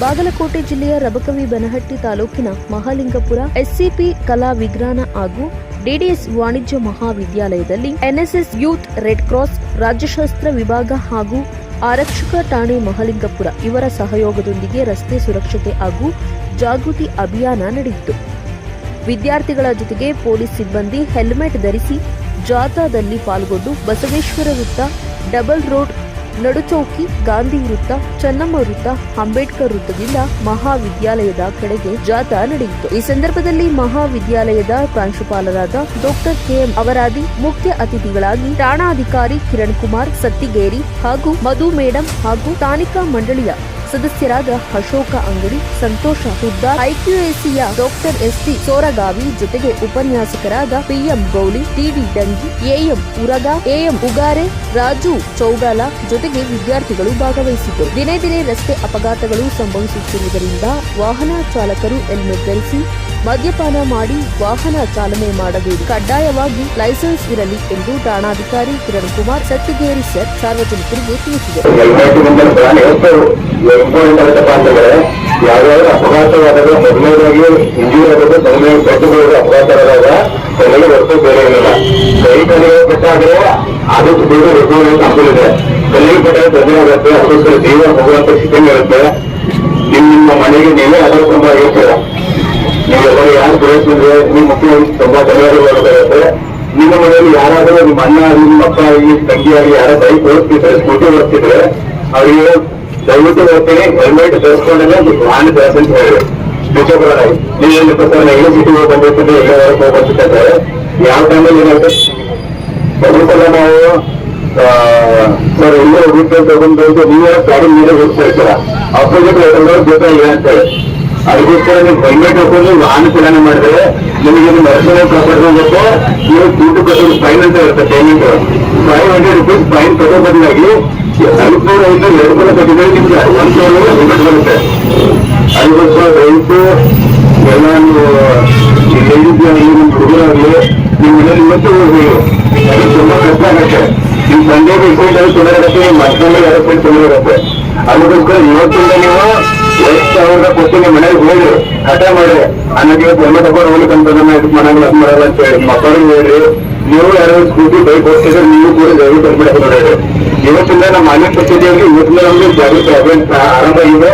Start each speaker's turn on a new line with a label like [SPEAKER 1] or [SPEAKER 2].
[SPEAKER 1] ಬಾಗಲಕೋಟೆ ಜಿಲ್ಲೆಯ ರಬಕವಿ ಬನಹಟ್ಟಿ ತಾಲೂಕಿನ ಮಹಾಲಿಂಗಪುರ ಎಸ್ಸಿಪಿ ಕಲಾ ವಿಜ್ಞಾನ ಹಾಗೂ ಡಿಡಿಎಸ್ ವಾಣಿಜ್ಯ ಮಹಾವಿದ್ಯಾಲಯದಲ್ಲಿ ಎನ್ಎಸ್ಎಸ್ ಯೂತ್ ರೆಡ್ ಕ್ರಾಸ್ ರಾಜ್ಯಶಾಸ್ತ್ರ ವಿಭಾಗ ಹಾಗೂ ಆರಕ್ಷಕ ಠಾಣೆ ಮಹಾಲಿಂಗಪುರ ಇವರ ಸಹಯೋಗದೊಂದಿಗೆ ರಸ್ತೆ ಸುರಕ್ಷತೆ ಹಾಗೂ ಜಾಗೃತಿ ಅಭಿಯಾನ ನಡೆಯಿತು. ವಿದ್ಯಾರ್ಥಿಗಳ ಜೊತೆಗೆ ಪೊಲೀಸ್ ಸಿಬ್ಬಂದಿ ಹೆಲ್ಮೆಟ್ ಧರಿಸಿ ಜಾಥಾದಲ್ಲಿ ಪಾಲ್ಗೊಂಡು ಬಸವೇಶ್ವರ ವೃತ್ತ, ಡಬಲ್ ರೋಡ್, ನಡುಚೌಕಿ, ಗಾಂಧಿ ವೃತ್ತ, ಚೆನ್ನಮ್ಮ ವೃತ್ತ, ಅಂಬೇಡ್ಕರ್ ವೃತ್ತದಿಂದ ಮಹಾವಿದ್ಯಾಲಯದ ಕಡೆಗೆ ಜಾಥಾ ನಡೆಯಿತು. ಈ ಸಂದರ್ಭದಲ್ಲಿ ಮಹಾವಿದ್ಯಾಲಯದ ಪ್ರಾಂಶುಪಾಲರಾದ ಡಾಕ್ಟರ್ ಕೆಎಂ ಅವರಾದಿ ಮುಖ್ಯ ಅತಿಥಿಗಳಾಗಿ ಠಾಣಾಧಿಕಾರಿ ಕಿರಣ್ ಕುಮಾರ್ ಸತ್ತಿಗೇರಿ ಹಾಗೂ ಮಧು ಮೇಡಂ ಹಾಗೂ ಸ್ಥಾನಿಕ ಮಂಡಳಿಯ ಸದಸ್ಯರಾದ ಅಶೋಕ ಅಂಗಡಿ, ಸಂತೋಷ ಹುದ್ದಾರ್, ಐಕ್ಯೂಎಸಿಯ ಡಾಕ್ಟರ್ ಎಸ್ಟಿ ಸೋರಗಾವಿ ಜೊತೆಗೆ ಉಪನ್ಯಾಸಕರಾದ PM Gauli, TD Dangi, AM Uraga, AM Ugare, Raju Chougala ಜೊತೆಗೆ ವಿದ್ಯಾರ್ಥಿಗಳು ಭಾಗವಹಿಸಿದ್ದರು. ದಿನೇ ದಿನೇ ರಸ್ತೆ ಅಪಘಾತಗಳು ಸಂಭವಿಸುತ್ತಿರುವುದರಿಂದ ವಾಹನ ಚಾಲಕರು ಹೆಲ್ಮೆಟ್ ಧರಿಸಿ ಮದ್ಯಪಾನ ಮಾಡಿ ವಾಹನ ಚಾಲನೆ ಮಾಡಬೇಡಿ, ಕಡ್ಡಾಯವಾಗಿ ಲೈಸೆನ್ಸ್ ಇರಲಿ ಎಂದು ಠಾಣಾಧಿಕಾರಿ ಕಿರಣ್ ಕುಮಾರ್ ಸತ್ತಿಗೇರಿ ಸರ್ ಸಾರ್ವಜನಿಕರಿಗೆ ತಿಳಿಸಿದರು.
[SPEAKER 2] ಯಾವ್ಯಾವ ಅಪಘಾತವಾದಾಗ ಮೊದಲನೇದಾಗಿ ಇಂಜೂರಿ ಆಗೋದು, ಮೊದಲನೇ ಪೆಟ್ಟುಗಳು ಅಪಘಾತವಾದಾಗ ಕೊನೆಗೆ ಹೊರತು ಬೇರೆ ಏನಿಲ್ಲ. ಕೈ ಕಲಿಗೆ ಪೆಟ್ಟಾದ್ರೆ ಆದಷ್ಟು ಬೇಗ ರೆಗ್ಯುಲರ್ ಕಂಪನಿದೆ. ಕಲ್ಲಿಗೆ ಪೆಟ್ಟಾಗ ತೊಂದರೆ ಆಗುತ್ತೆ, ಅದಕ್ಕೋಸ್ಕರ ಜೀವ ಹೋಗುವಂತ ಸ್ಥಿತಿ ಇರುತ್ತೆ. ನಿಮ್ಮ ಮನೆಗೆ ನೀವೇ ಅದರ ತುಂಬಾ ಹೇಳ್ತೀರ. ನೀವೆಲ್ಲರೂ ಯಾರು ಪ್ರಯತ್ನಿಸಿದ್ರೆ ನಿಮ್ಮ ಮಕ್ಕಳು ತುಂಬಾ ಧನ್ಯವಾದಗಳು. ನಿಮ್ಮ ಮನೆಯಲ್ಲಿ ಯಾರಾದರೂ ನಿಮ್ಮ ಅಣ್ಣ ಆಗಲಿ, ನಿಮ್ಮ ಅಪ್ಪ ಆಗಲಿ, ತಂಗಿ ಆಗಲಿ ಯಾರ ಬೈಕ್ ಓಡಿಸ್ತಿದ್ರೆ, ಸ್ಕೂಟಿ ಓಡಿಸ್ತಿದ್ರೆ ಅವರಿಗೆ ದಯವಿಟ್ಟು ಹೋಗ್ತೀನಿ ಹೆಲ್ಮೆಟ್ ಧರಿಸ್ಕೊಂಡೇ ವಾಹನ ಧರಿಸಿ ಅಂತ ಹೇಳಿದ್ರು. ವಿಜಯಪುರನಾಗಿ ನೀವು ಪ್ರಕಾರ ಎಲ್ಲ ಸಿಟಿ ಹೋಗಿ ಬಂದಿರ್ತಿದ್ರೆ ಎಲ್ಲ ಹೊರಗೆ ಹೋಗಿ ಬರ್ತಿರ್ತಾರೆ. ಯಾವ ಟೈಮಲ್ಲಿ ಏನಾಗುತ್ತೆ ಸಲ ನಾವು ಸರ್ ಎಲ್ಲೇ ಹೋಗುತ್ತೆ ತಗೊಂಡು ನೀವೇ ಗಾಡಿ ಮೇಲೆ ಹೋಗ್ತಾ ಇರ್ತೀರ, ಅಪೋಸಿಟ್ ಗೊತ್ತಾಗಿಲ್ಲ ಅಂತೇಳಿ. ಅದಕ್ಕೋಸ್ಕರ ನೀವು ಹೆಲ್ಮೆಟ್ ಹಾಕೊಂಡು ವಾಹನ ಚಾಲನೆ ಮಾಡಿದ್ರೆ ನಿಮಗೆ ನಿಮ್ಮ ರಕ್ಷಣೆ ಕಾಪಾಡ್ಕೋಬೇಕು. ನೀವು ದುಡ್ಡು ಕಟ್ಟೋದು ಫೈನ್ ಅಂತ ಇರುತ್ತೆ, ಪೇಮೆಂಟ್ ₹500 ಫೈನ್ ಕಟ್ಟೋ ಬದಲಾಗಿ 500 ಕಟ್ಟಿದ್ರೆ ನಿಮ್ಗೆ 1,000 ಹೆಲ್ಮೆಟ್ ಬರುತ್ತೆ. ಅದಕ್ಕೋಸ್ಕರ ದಯವಿಟ್ಟು ಎಲ್ಲ ನೀವು ನಿಮ್ಮ ಹುಡುಗರಾಗಲಿ ನಿಮ್ಮ ಮನೇಲಿ ಇವತ್ತು ಹೋಗ್ಬೋದು. ಅದು ತುಂಬಾ ಕಷ್ಟ ಆಗುತ್ತೆ. ನಿಮ್ಮ ಸಂಡೇಗೆ ಇಸ್ಕೊಂಡು ತೊಂದರೆ ಆಗುತ್ತೆ, ನಿಮ್ಮ ಮಕ್ಕಳಿಗೆ ಅರಸ್ಕೊಂಡು ತೊಂದರೆ ಆಗುತ್ತೆ. ಅದಕ್ಕೋಸ್ಕರ ಇವತ್ತಿಂದ ನೀವು 5,000 ಕೊಟ್ಟು ನಿಮ್ಮ ಮನೆಗೆ ಹೋಗಿ ಹಠ ಮಾಡಿ ಅನ್ನೋಕೆ ಹೆಲ್ಮೆಟ್ ಹಾಕೊಂಡು ಹೋಗ್ಲಿಕ್ಕೆ ಅಂತದನ್ನ ಇದು ಮಾಡಂಗಿಲ್ಲ, ಅದು ಮಾಡಲ್ಲ ಅಂತ ಹೇಳಿ ಮಕ್ಕಳಿಗೆ ಹೇಳ್ರಿ. ನೀವು ಯಾರು ಸ್ಕೂಟಿ ಬೈಕ್ ಹೋಗ್ತಿದ್ರೆ ನೀವು ಕೂಡ ದಯವಿಟ್ಟು ಹೆಲ್ಮೆಟ್ ಹಾಕೊಂಡು. ಇವತ್ತಿಂದ ನಮ್ಮ ಮಾನ್ಯ ಪದ್ಧತಿಯಲ್ಲಿ ಇವತ್ತಿಂದ ನಮಗೆ ಜಾಗೃತಿ ಆರಂಭ ಆಗಿದೆ.